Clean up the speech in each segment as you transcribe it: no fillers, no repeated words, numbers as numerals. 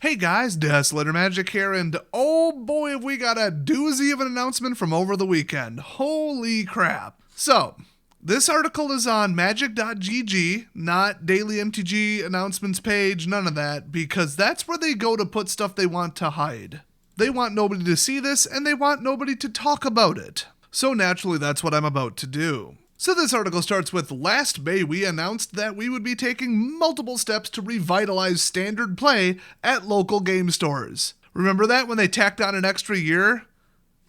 Hey guys, Desolator Magic here, and oh boy have we got a doozy of an announcement from over the weekend. Holy crap. So, this article is on magic.gg, not Daily MTG announcements page, none of that, because that's where they go to put stuff they want to hide. They want nobody to see this, and they want nobody to talk about it. So naturally, that's what I'm about to do. So this article starts with, last May we announced that we would be taking multiple steps to revitalize standard play at local game stores. Remember that when they tacked on an extra year,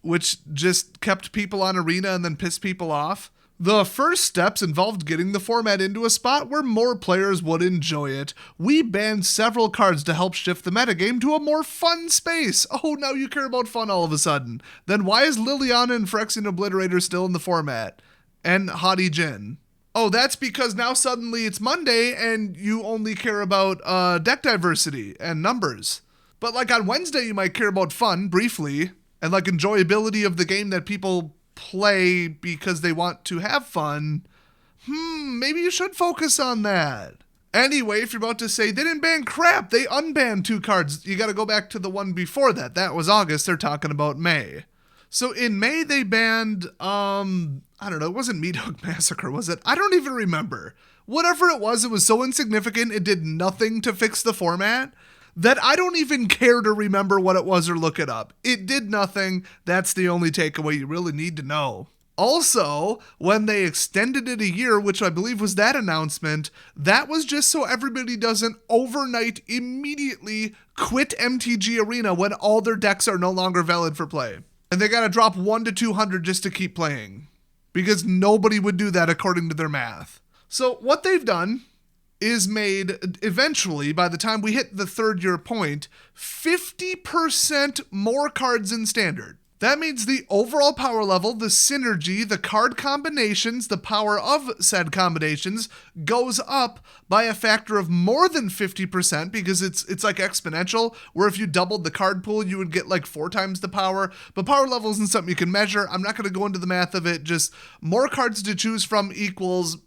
which just kept people on Arena and then pissed people off? The first steps involved getting the format into a spot where more players would enjoy it. We banned several cards to help shift the metagame to a more fun space. Oh, now you care about fun all of a sudden. Then why is Liliana and Phyrexian Obliterator still in the format? And Haughty Jin. Oh, that's because now suddenly it's Monday and you only care about deck diversity and numbers. But like on Wednesday, you might care about fun briefly and like enjoyability of the game that people play because they want to have fun. Maybe you should focus on that. Anyway, if you're about to say they didn't ban crap, they unbanned 2 cards. You got to go back to the one before that. That was August. They're talking about May. So in May, they banned, I don't know, it wasn't Meat Hook Massacre, was it? I don't even remember. Whatever it was so insignificant, it did nothing to fix the format that I don't even care to remember what it was or look it up. It did nothing. That's the only takeaway you really need to know. Also, when they extended it a year, which I believe was that announcement, that was just so everybody doesn't overnight immediately quit MTG Arena when all their decks are no longer valid for play. And they gotta drop 1 to 200 just to keep playing. Because nobody would do that according to their math. So what they've done is made, eventually, by the time we hit the 3rd year point, 50% more cards in Standard. That means the overall power level, the synergy, the card combinations, the power of said combinations goes up by a factor of more than 50% because it's like exponential, where if you doubled the card pool, you would get like 4 times the power. But power level isn't something you can measure. I'm not going to go into the math of it. Just more cards to choose from equals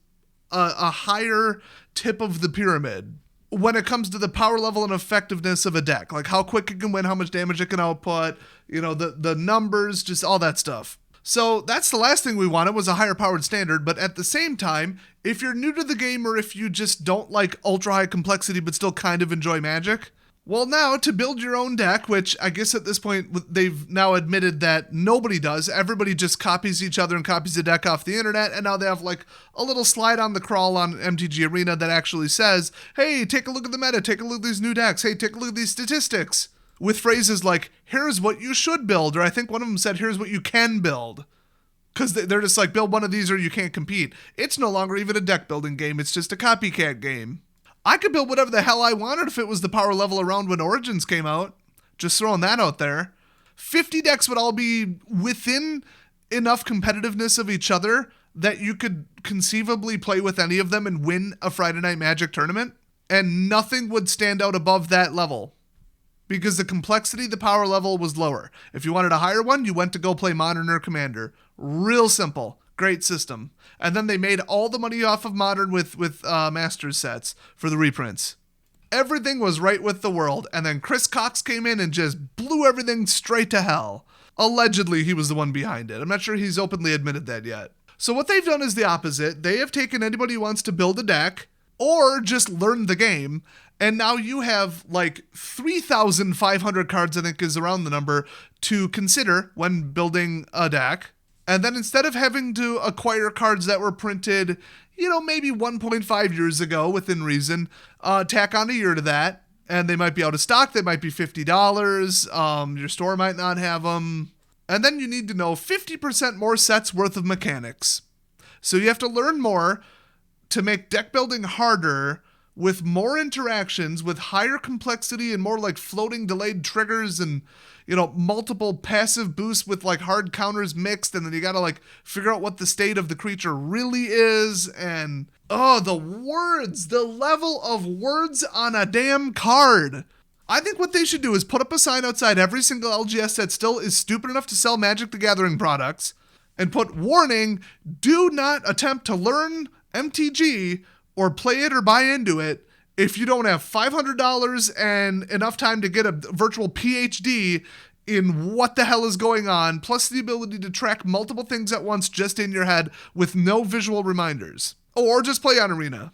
a higher tip of the pyramid when it comes to the power level and effectiveness of a deck, like how quick it can win, how much damage it can output, you know, the numbers, just all that stuff. So that's the last thing we wanted, was a higher powered Standard. But at the same time, if you're new to the game or if you just don't like ultra high complexity but still kind of enjoy Magic, well, now to build your own deck, which I guess at this point they've now admitted that nobody does. Everybody just copies each other and copies the deck off the internet, and now they have like a little slide on the crawl on MTG Arena that actually says, hey, take a look at the meta, take a look at these new decks, hey, take a look at these statistics, with phrases like, here's what you should build, or I think one of them said, here's what you can build. Because they're just like, build one of these or you can't compete. It's no longer even a deck building game, it's just a copycat game. I could build whatever the hell I wanted if it was the power level around when Origins came out. Just throwing that out there. 50 decks would all be within enough competitiveness of each other that you could conceivably play with any of them and win a Friday Night Magic tournament. And nothing would stand out above that level. Because the complexity, the power level was lower. If you wanted a higher one, you went to go play Modern or Commander. Real simple. Great system. And then they made all the money off of Modern with Masters sets for the reprints. Everything was right with the world, and then Chris Cox came in and just blew everything straight to hell. Allegedly, he was the one behind it. I'm not sure he's openly admitted that yet. So what they've done is the opposite. They have taken anybody who wants to build a deck, or just learn the game, and now you have like 3,500 cards, I think is around the number, to consider when building a deck. And then instead of having to acquire cards that were printed, you know, maybe 1.5 years ago within reason, tack on a year to that, and they might be out of stock, they might be $50, your store might not have them. And then you need to know 50% more sets worth of mechanics. So you have to learn more to make deck building harder with more interactions, with higher complexity and more like floating delayed triggers and, you know, multiple passive boosts with like hard counters mixed, and then you gotta like figure out what the state of the creature really is, and the words, the level of words on a damn card. I think what they should do is put up a sign outside every single LGS that still is stupid enough to sell Magic the Gathering products and put, warning, do not attempt to learn MTG or play it or buy into it if you don't have $500 and enough time to get a virtual PhD in what the hell is going on, plus the ability to track multiple things at once just in your head with no visual reminders. Or just play on Arena.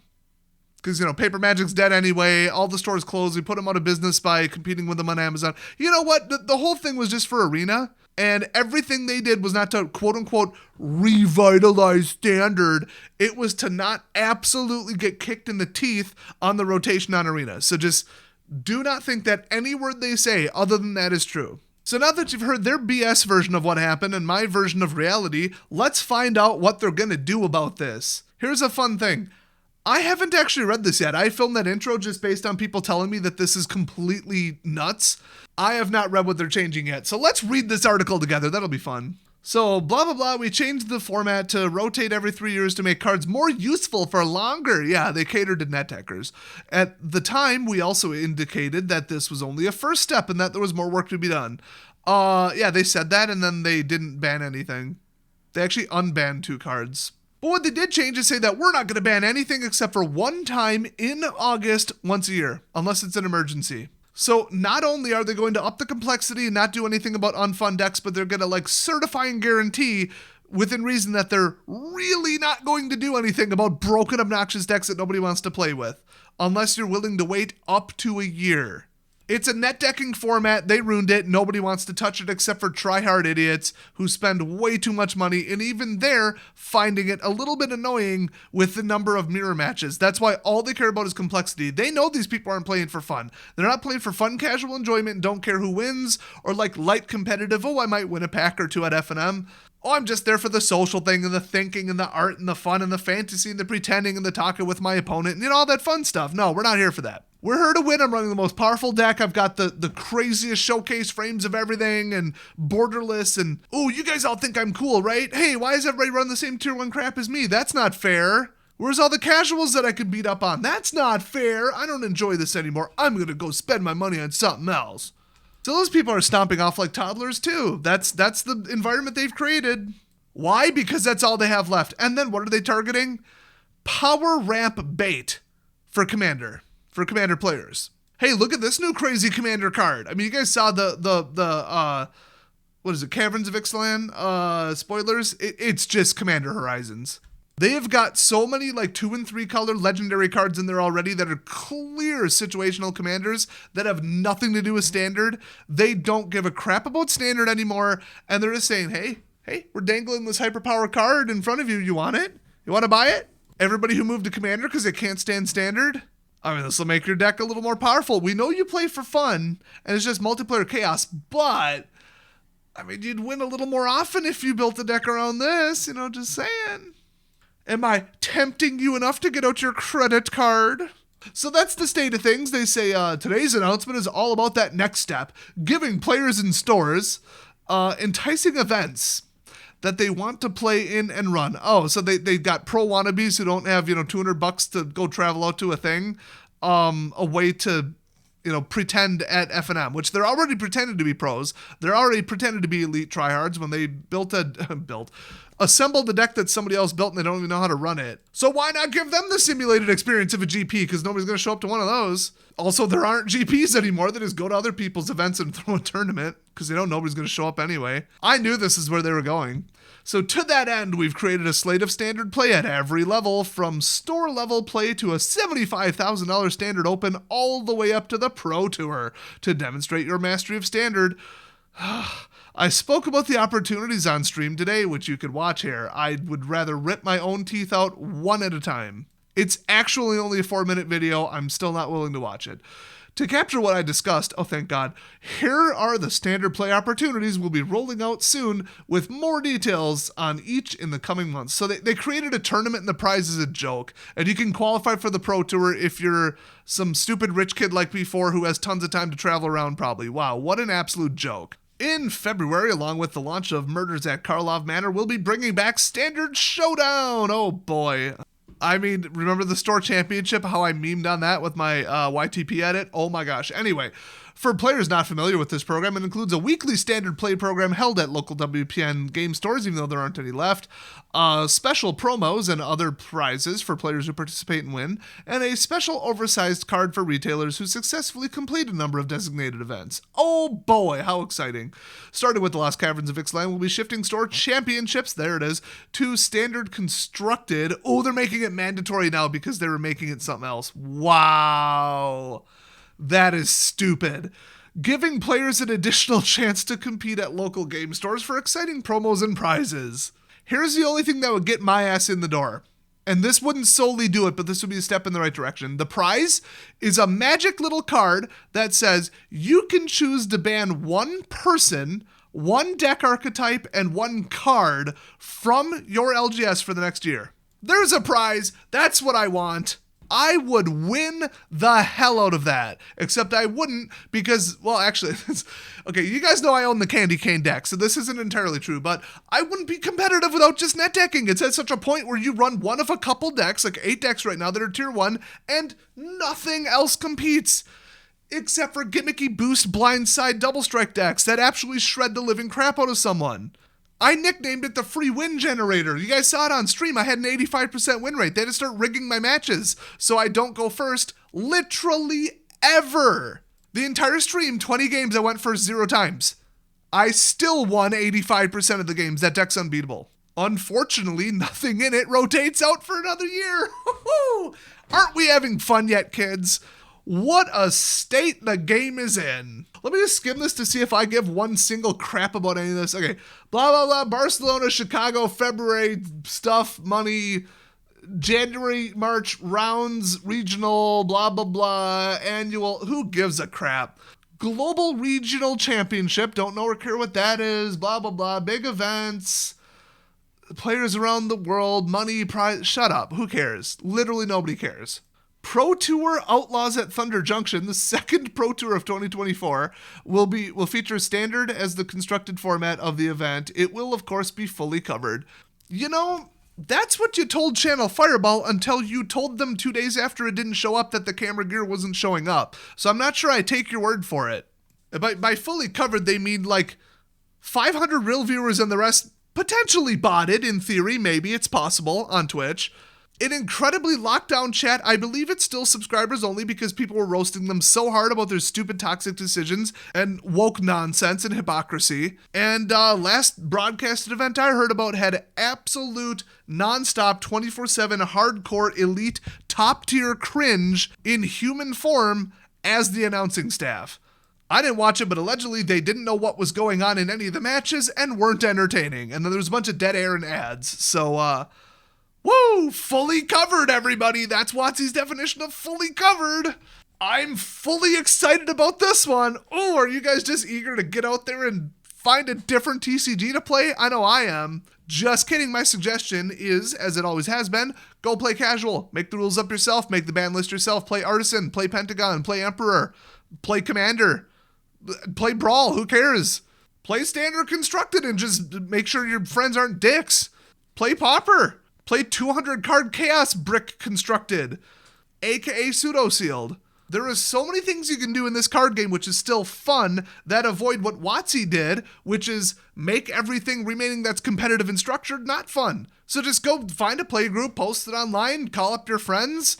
Because, Paper Magic's dead anyway. All the stores closed. We put them out of business by competing with them on Amazon. You know what? The whole thing was just for Arena. And everything they did was not to, quote unquote, revitalize Standard. It was to not absolutely get kicked in the teeth on the rotation on Arena. So just do not think that any word they say other than that is true. So now that you've heard their BS version of what happened and my version of reality, let's find out what they're going to do about this. Here's a fun thing. I haven't actually read this yet. I filmed that intro just based on people telling me that this is completely nuts. I have not read what they're changing yet. So let's read this article together. That'll be fun. So blah, blah, blah. We changed the format to rotate every 3 years to make cards more useful for longer. Yeah, they catered to net deckers. At the time, we also indicated that this was only a first step and that there was more work to be done. Yeah, they said that and then they didn't ban anything. They actually unbanned 2 cards. But what they did change is say that we're not going to ban anything except for one time in August once a year, unless it's an emergency. So not only are they going to up the complexity and not do anything about unfun decks, but they're going to certify and guarantee within reason that they're really not going to do anything about broken, obnoxious decks that nobody wants to play with, unless you're willing to wait up to a year. It's a net decking format. They ruined it. Nobody wants to touch it except for try-hard idiots who spend way too much money, and even they're finding it a little bit annoying with the number of mirror matches. That's why all they care about is complexity. They know these people aren't playing for fun. They're not playing for fun, casual enjoyment and don't care who wins, or light competitive, I might win a pack or 2 at F&M. I'm just there for the social thing and the thinking and the art and the fun and the fantasy and the pretending and the talking with my opponent and all that fun stuff. No, we're not here for that. We're here to win. I'm running the most powerful deck. I've got the craziest showcase frames of everything and borderless and, oh, you guys all think I'm cool, right? Hey, why is everybody running the same tier 1 crap as me? That's not fair. Where's all the casuals that I could beat up on? That's not fair. I don't enjoy this anymore. I'm going to go spend my money on something else. So those people are stomping off like toddlers too. That's the environment they've created. Why? Because that's all they have left. And then what are they targeting? Power ramp bait for Commander players. Hey, look at this new crazy Commander card. I mean, you guys saw the what is it, Caverns of Ixalan spoilers? It's just Commander Horizons. They have got so many 2 and 3 color legendary cards in there already that are clear situational commanders that have nothing to do with Standard. They don't give a crap about Standard anymore, and they're just saying, hey, we're dangling this hyperpower card in front of you. You want it? You want to buy it? Everybody who moved to Commander because they can't stand Standard? I mean, this will make your deck a little more powerful. We know you play for fun, and it's just multiplayer chaos, but I mean, you'd win a little more often if you built a deck around this, just saying. Am I tempting you enough to get out your credit card? So that's the state of things. They say today's announcement is all about that next step, giving players in stores enticing events that they want to play in and run. Oh, so they got pro wannabes who don't have, $200 to go travel out to a thing, a way to, pretend at F&M, which they're already pretending to be pros. They're already pretending to be elite tryhards when they assembled the deck that somebody else built and they don't even know how to run it. So why not give them the simulated experience of a GP? Because nobody's going to show up to one of those. Also, there aren't GPs anymore. They just go to other people's events and throw a tournament because they know nobody's going to show up anyway. I knew this is where they were going. So to that end, we've created a slate of Standard play at every level, from store level play to a $75,000 Standard Open all the way up to the Pro Tour to demonstrate your mastery of Standard. I spoke about the opportunities on stream today, which you could watch here. I would rather rip my own teeth out one at a time. It's actually only a 4-minute video. I'm still not willing to watch it. To capture what I discussed, oh thank God, here are the Standard play opportunities we'll be rolling out soon with more details on each in the coming months. So they created a tournament and the prize is a joke. And you can qualify for the Pro Tour if you're some stupid rich kid like before who has tons of time to travel around probably. Wow, what an absolute joke. In February, along with the launch of Murders at Karlov Manor, we'll be bringing back Standard Showdown. Oh boy. I mean, remember the store championship, how I memed on that with my YTP edit? Oh my gosh. Anyway, For players not familiar with this program, it includes a weekly standard play program held at local WPN game stores, even though there aren't any left, special promos and other prizes for players who participate and win, and a special oversized card for retailers who successfully complete a number of designated events. Oh boy, how exciting. Starting with the Lost Caverns of Ixalan, we'll be shifting store championships, there it is, to standard constructed. Oh, they're making it mandatory now because they were making it something else. Wow. That is stupid. Giving players an additional chance to compete at local game stores for exciting promos and prizes. Here's the only thing that would get my ass in the door. And this wouldn't solely do it, but this would be a step in the right direction. The prize is a magic little card that says you can choose to ban one person, one deck archetype, and one card from your LGS for the next year. There's a prize. That's what I want. I would win the hell out of that. Except I wouldn't because, well, actually, okay, you guys know I own the Candy Cane deck, so this isn't entirely true, but I wouldn't be competitive without just net decking. It's at such a point where you run one of a couple decks, like 8 decks right now that are tier 1, and nothing else competes. Except for gimmicky boost blindside double strike decks that actually shred the living crap out of someone. I nicknamed it the free win generator. You guys saw it on stream. I had an 85% win rate. They had to start rigging my matches so I don't go first literally ever. The entire stream, 20 games, I went first 0 times. I still won 85% of the games. That deck's unbeatable. Unfortunately, nothing in it rotates out for another year. Aren't we having fun yet, kids? What a state the game is in. Let me just skim this to see if I give one single crap about any of this. Okay, blah, blah, blah, Barcelona, Chicago, February, stuff, money, January, March, rounds, regional, blah, blah, blah, annual, who gives a crap? Global Regional Championship, don't know or care what that is, blah, blah, blah, big events, players around the world, money, prize, shut up, who cares? Literally nobody cares. Pro Tour Outlaws at Thunder Junction, the second Pro Tour of 2024, will feature standard as the constructed format of the event. It will, of course, be fully covered. You know, that's what you told Channel Fireball until you told them 2 days after it didn't show up that the camera gear wasn't showing up. So I'm not sure I take your word for it. By fully covered, they mean like 500 real viewers and the rest potentially botted, in theory, maybe it's possible, on Twitch. An incredibly locked down chat. I believe it's still subscribers only because people were roasting them so hard about their stupid toxic decisions and woke nonsense and hypocrisy. And last broadcasted event I heard about had absolute nonstop 24/7 hardcore elite top tier cringe in human form as the announcing staff. I didn't watch it, but allegedly they didn't know what was going on in any of the matches and weren't entertaining. And then there was a bunch of dead air and ads. So, woo! Fully covered, everybody. That's WOTC's definition of fully covered. I'm fully excited about this one. Oh, are you guys just eager to get out there and find a different TCG to play? I know I am. Just kidding. My suggestion is, as it always has been, go play casual. Make the rules up yourself. Make the ban list yourself. Play Artisan. Play Pentagon. Play Emperor. Play Commander. Play Brawl. Who cares? Play Standard Constructed and just make sure your friends aren't dicks. Play Pauper. Play 200 card Chaos Brick Constructed, aka Pseudo Sealed. There are so many things you can do in this card game which is still fun that avoid what WOTC did, which is make everything remaining that's competitive and structured not fun. So just go find a play group, post it online, call up your friends,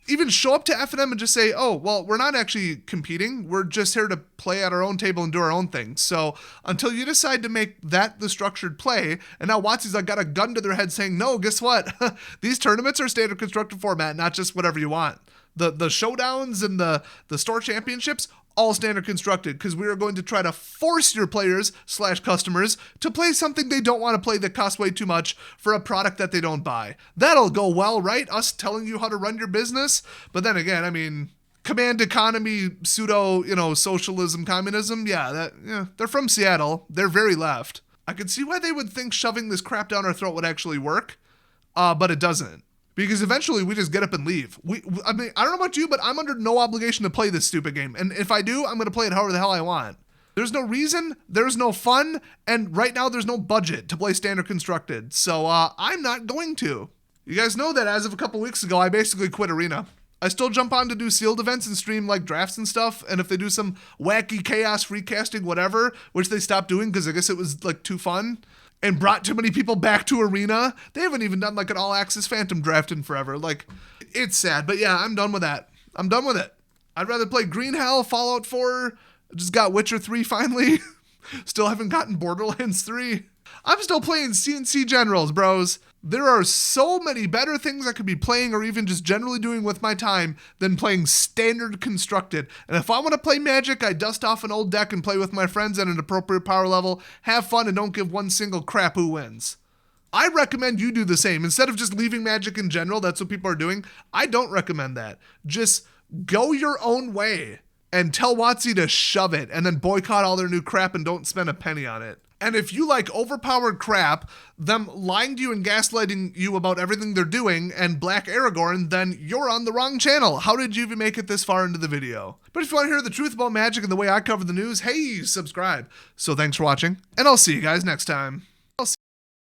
even show up to FNM and just say, oh, well, we're not actually competing. We're just here to play at our own table and do our own thing. So until you decide to make that the structured play, and now WOTC's like got a gun to their head saying, no, guess what? These tournaments are standard constructed format, not just whatever you want. The showdowns and the store championships, all standard constructed, because we are going to try to force your players / customers to play something they don't want to play that costs way too much for a product that they don't buy. That'll go well, right? Us telling you how to run your business. But then again, I mean, command economy, pseudo, socialism, communism. Yeah, they're from Seattle. They're very left. I could see why they would think shoving this crap down our throat would actually work, but it doesn't. Because eventually we just get up and leave. I mean, I don't know about you, but I'm under no obligation to play this stupid game. And if I do, I'm going to play it however the hell I want. There's no reason, there's no fun, and right now there's no budget to play standard constructed. So I'm not going to. You guys know that as of a couple weeks ago, I basically quit Arena. I still jump on to do sealed events and stream like drafts and stuff. And if they do some wacky chaos recasting, whatever, which they stopped doing because I guess it was like too fun and brought too many people back to Arena. They haven't even done like an all access Phantom draft in forever. Like, it's sad, but yeah, I'm done with that. I'm done with it. I'd rather play Green Hell, Fallout 4. Just got Witcher 3 finally. Still haven't gotten Borderlands 3. I'm still playing CNC Generals, bros. There are so many better things I could be playing or even just generally doing with my time than playing standard constructed. And if I want to play Magic, I dust off an old deck and play with my friends at an appropriate power level, have fun, and don't give one single crap who wins. I recommend you do the same. Instead of just leaving Magic in general, that's what people are doing. I don't recommend that. Just go your own way and tell WOTC to shove it and then boycott all their new crap and don't spend a penny on it. And if you like overpowered crap, them lying to you and gaslighting you about everything they're doing, and Black Aragorn, then you're on the wrong channel. How did you even make it this far into the video? But if you want to hear the truth about Magic and the way I cover the news, hey, subscribe. So thanks for watching, and I'll see you guys next time.